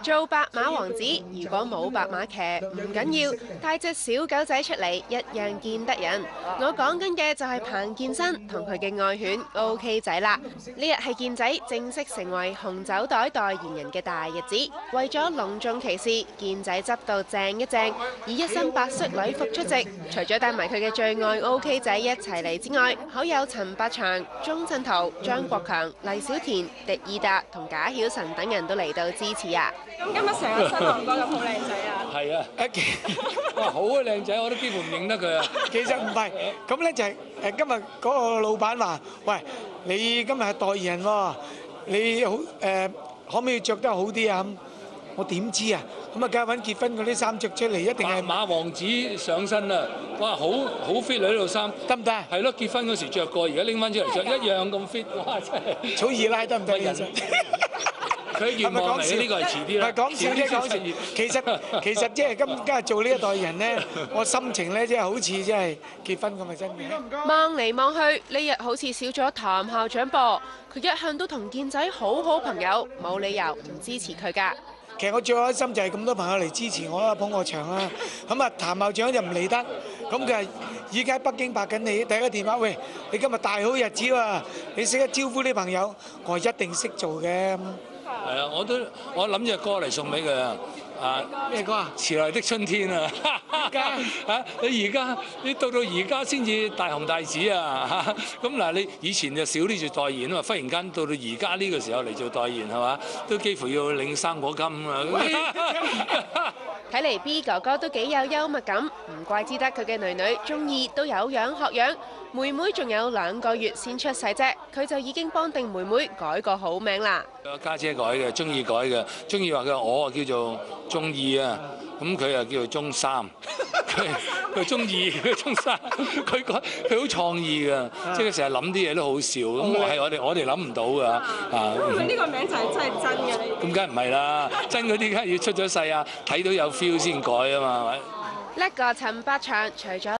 做白馬王子，如果冇白馬騎唔緊要，帶隻小狗仔出嚟一樣見得人。我講緊嘅就係彭健新同佢嘅愛犬 OK 仔啦。呢日係健仔正式成為紅酒袋代言人嘅大日子，為咗隆重其事，健仔執到正一正，以一身白色禮服出席。除咗帶埋佢嘅最愛 OK 仔一齊嚟之外，好友陳百祥、鐘鎮濤、張國強、黎小田、狄爾達同賈曉晨等人都嚟到支持啊！咁今日成個新郎哥咁好靚仔啊！係啊，哇好啊靚仔，我都幾乎唔認得佢啊。其實唔係，咁咧就係今日嗰個老闆話：喂，你今日係代言人喎，你好可唔可以着得好啲啊？我點知啊？咁啊，梗係揾結婚嗰啲衫着出嚟，一定係馬王子上身啊！哇，好 fit 啊呢套衫，得唔得？係咯，結婚嗰時着過，而家拎翻出嚟着一樣咁 fit， 哇真係！草二奶得唔得？佢願望嚟嘅，呢個係遲啲啦。唔係講笑啫，講笑。其實即係今日做呢一代人咧，我心情咧即係好似即係結婚咁啊！真嘅。望嚟望去，呢日好似少咗譚校長噃。佢一向都同健仔好好朋友，冇理由唔支持佢㗎。其實我最開心就係咁多朋友嚟支持我啦，捧我場啦。咁啊，譚校長就唔嚟得，咁佢係而家喺北京拍緊你，第一個電話，喂，你今日大好日子喎，你識得招呼啲朋友，我一定識做嘅。係啊，我諗隻歌嚟送俾佢啊！啊咩歌啊？遲來的春天啊！你到而家先至大紅大紫啊！咁嗱，你以前就少啲做代言啊嘛，忽然間到而家呢個時候嚟做代言係嘛，都幾乎要領生果金啊！睇嚟 B 哥哥都幾有幽默感，唔怪之得佢嘅女女中意都有樣學樣。妹妹仲有2個月先出世啫，佢就已經幫定妹妹改個好名啦。家姐改嘅，中意改嘅，中意話佢我叫做中二啊，咁佢又叫做中三，佢中二，佢中三，佢好創意㗎，即係佢成日諗啲嘢都好笑，咁係我哋諗唔到㗎啊！咁佢呢個名就係真係真嘅呢？咁梗係唔係啦，真嗰啲梗係要出咗世啊，睇到有 feel 先改啊嘛，係咪？叻過陳百祥，除咗